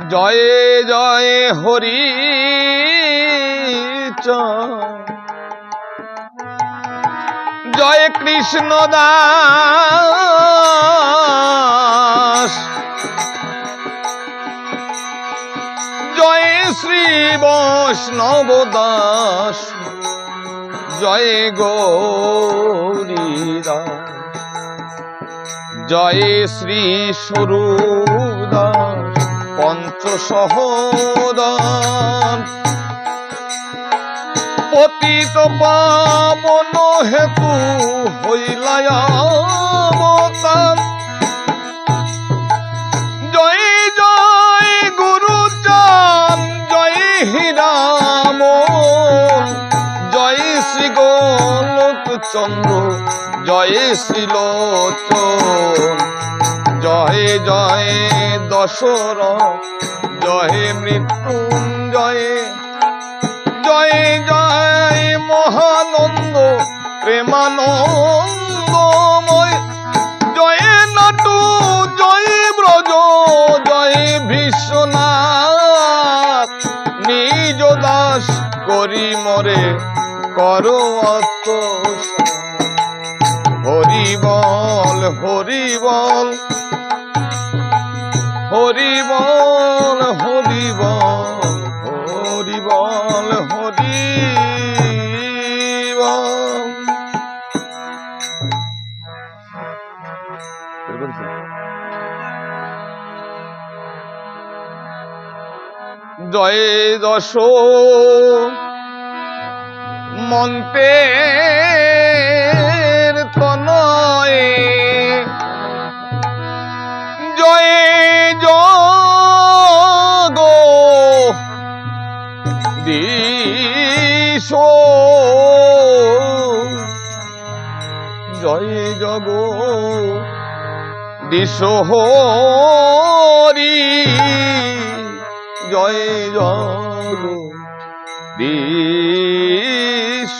জয়ে জয়ে হরি জয় কৃষ্ণ দাস জয় শ্রী বৈষ্ণব দাস জয় গৌরী দাস জয় শ্রী স্বরূপ দাস পঞ্চ সহোদর পতিত পাবন হেতু হইলায় অবতার জয় জয় গুরুচান জয় হীরাম জয় শ্রী গোলক চন্দ্র জয় শ্রীলোচন জয় জয় দশরথ জয় মৃত্যুঞ্জয় জয় জয় মহানন্দ প্রেমানন্দময় জয় নাটু জয় ব্রজ জয় বিশ্বনাথ নিজ দাস করি মরে করো হরি বল হরি বল হরি বল হরি বল হরি বল হরি বল। জয় যশ মন্তের তনয়ে জয় জগ দিশ জয় জগ দিশ হরি জয় জগ দিশ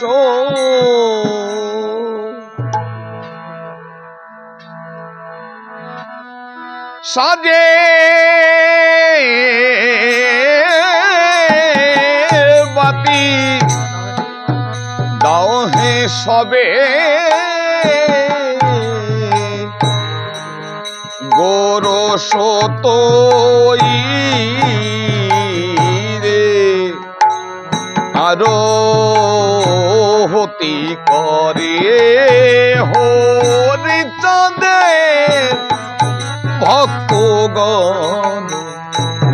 সাজে বাতি দাও হে সবে গোরস তোই রে আরো হতি করে হরি চাঁদের ভক্তগণ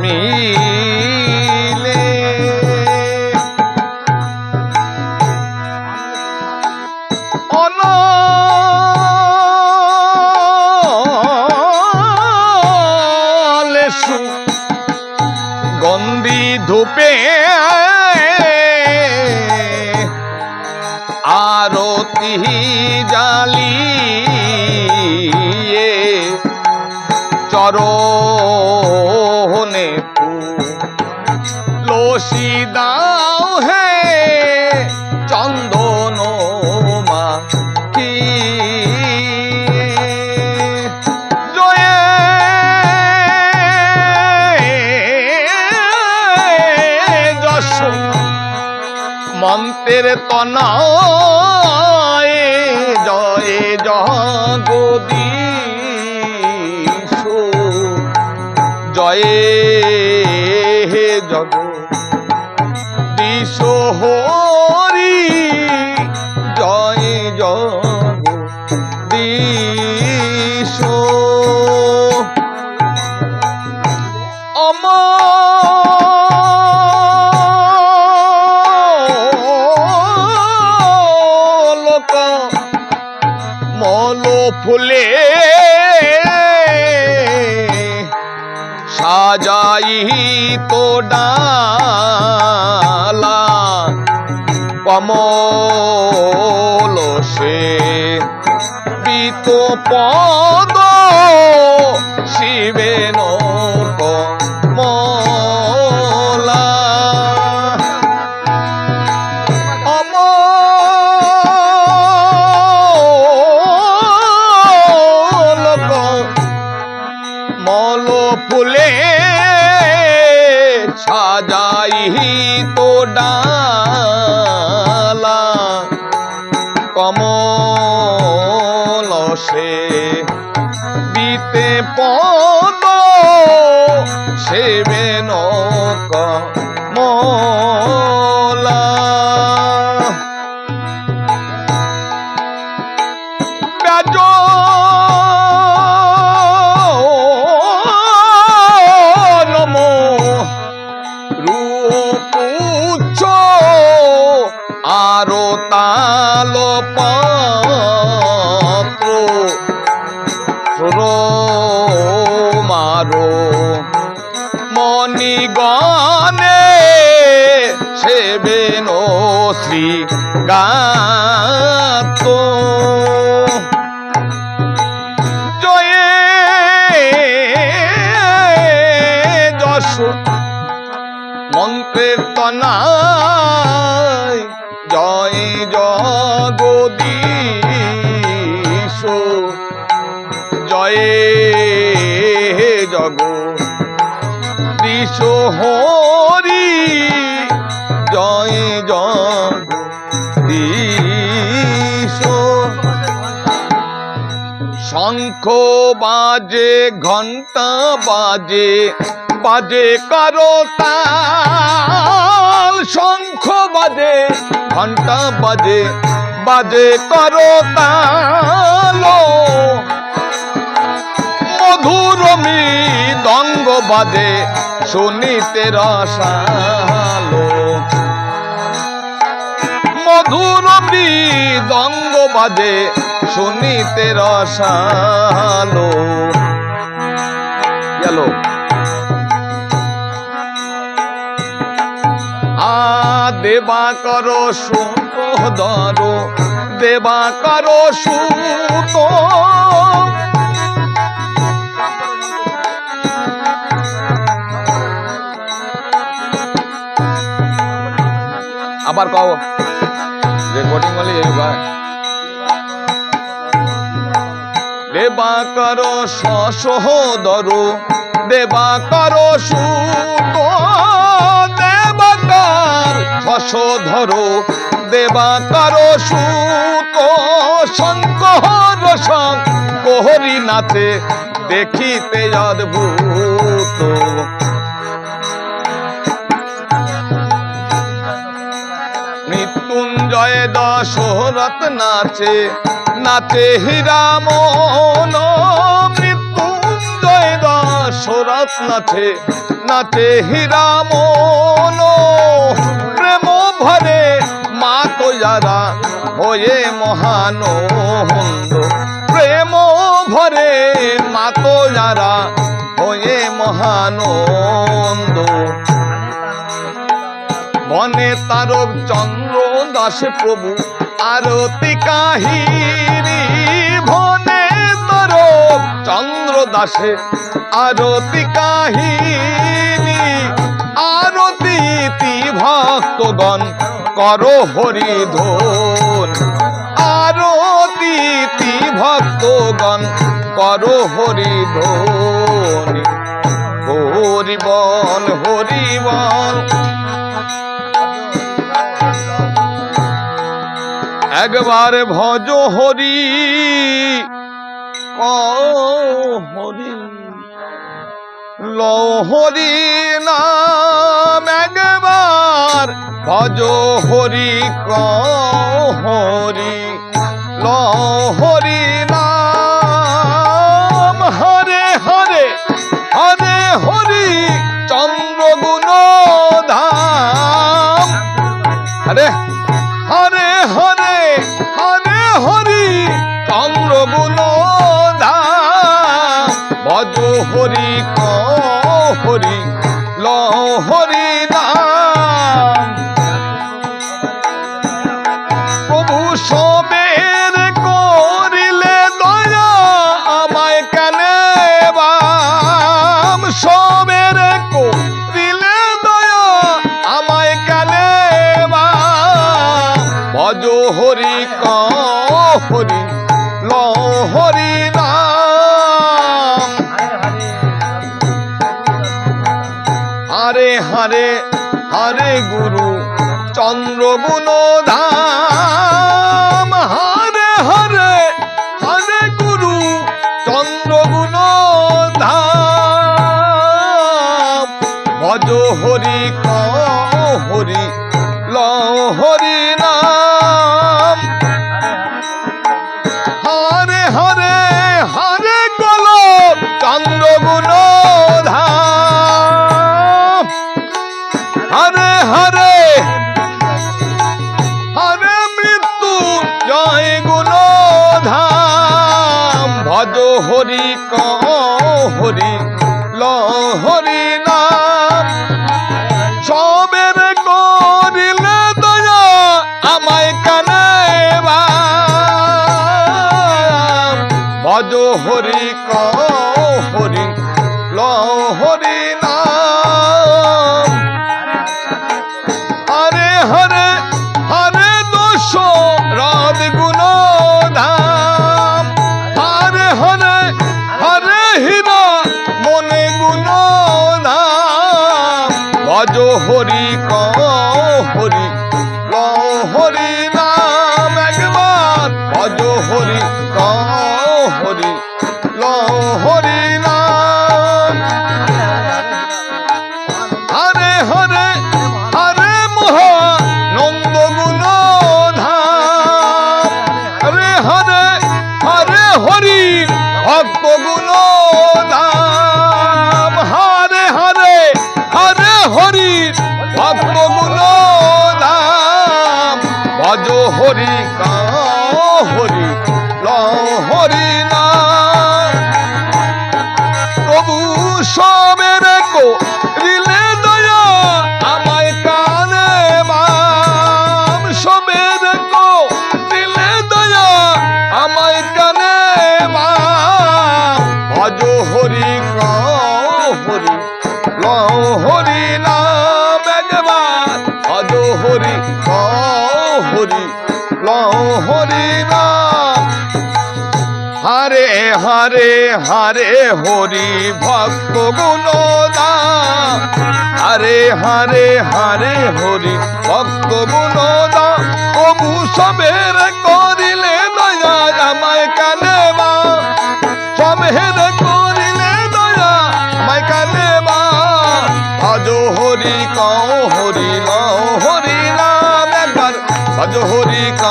মিলে অনলেষু গন্ধি ধূপে আরতি জালিয়ে চরণে তুলসী দাও হে চন্দন মাখি জয় যশ মন্ত্রের তনয়ে জয় জগদীশ জয় হে জগদীশ হরি জয় জগদীশ অমলোক মল ফুলে সাজাই তো ডালা কমল সে বিত পদ শিবেন কমলা অমলোক মল ফুলে পদায়িত ডালা কমল সে বিতে পদ সেবেন কমলা ব্যাজ আরো তাল পাত্র মারো মণিগণে সেবেন শ্রী গাত জয়ে যশ মন্ত্রের তনায় জয় জগদীশ জয়ে জগদীশ হরি জয় জগদীশ শঙ্খ বাজে ঘণ্টা বাজে বাজে করতাল শঙ্খ বাজে ঘণ্টা বাজে বাজে করতাল মধুর মৃদঙ্গ বাজে শুনিতে রসালো মধুর মৃদঙ্গ বাজে শুনিতে রসালো গেল দেবা করো সুতোদর দেবা করো সুত আবার কও রেকর্ডিং বলে দেবা করো সহোদর দেবা করো সুত ধর দেবা কারো সুত শঙ্কর শঙ্করি নাচে দেখিতে অদ্ভুত মৃত্যুঞ্জয় দশরথ নাচে নাচে হীরামন মৃত্যুঞ্জয় দশরথ নাচে নাচে হীরামন প্রেম ভরে মা তো যারা হয়ে মহানন্দ প্রেম ভরে মা তো যারা হয়ে মহানন্দ বনে তারক চন্দ্র দাসে প্রভু আরতি কাহিনী বনে তারক চন্দ্র দাসে আরতি কাহিনী আরতি ভক্তগণ করো হরিধন আরতি ভক্তগণ করো হরিধন হরিবল হরিবল একবার ভজ হরি হরি লহরি নাম একবার ভজ হরি হরি লহরি নাম হরে হরে হরে হরি চন্দ্রগুণ ধাম হরে হরে হরে হরে হরি চন্দ্রগুণ ধাম ভজ হরি হরি লহরি নাম প্রভু সবের করিলে দয়া আমায় কেনে বাম সবের করিলে দয়া আমায় কেনে বাম ভজ হরি হরি লহরি নাম হরে হরে চন্দ্রগুণ ধাম হরে হরে হরে গুরু চন্দ্রগুণ ধাম ভজ হরি ক হরি ল হরি নাম হরে হরে হরে গল চন্দ্রগুণ ধাম হরে হরে হরে মৃত্যু জয় গুণ ধাম ভজ হরি ক হরি ল হরি নাম সবের করিলে দয়া আমায় কানে ভজ হরি ক হরি ল হরি নাম হরে হরে হরে দোষ রাধ গুণ ধাম হরে হরে হরে হীরা মনে গুণ ধাম ভজ হরি ক হরি ল হরি নাম একবার ভজ হরি ক হরি ল হরি নাম হরে হরে হরে মহা নন্দ গুণ ধাম হরে হরে হরে হরি ভক্ত গুণ ধাম হরে হরে হরে হরি ভক্ত গুণ ধাম ভজ হরি কা হরি ল হরি নাম প্রভু সবের করিলে দয়া আমায় কানে বাম সবের করিলে দয়া আমায় কানে বাম ভজ হরি ক হরি ল হরি নাম একবার ভজ হরি ক হরি ল হরি নাম হরে হরে হরে হরি ভক্ত গুণ দাম হরে হরে হরে হরি ভক্ত গুণ দাম প্রভু সবের করিলে দয়া আমায় কানে বা সবের করিলে দয়া আমায় কানে বা ভজ হরি ক হরি ল হরি নাম একবার ভজ হরি ক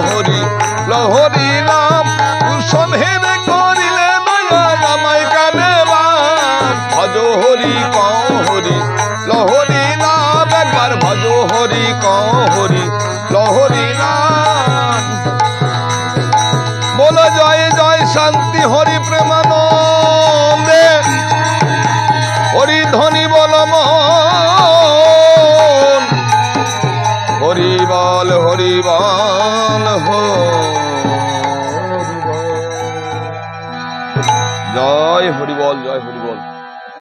হরি ল হরি নাম সবের করিলে দয়া আমায় কানে বা ভজ হরি ক হরি ল হরি নাম একবার ভজ হরি ক হরি ল হরি নাম বলো জয় জয় শান্তি হরি প্রেমানন্দে হরি ধ্বনি বল মন হরি বল হো জয় হরি বল জয় হরি বল।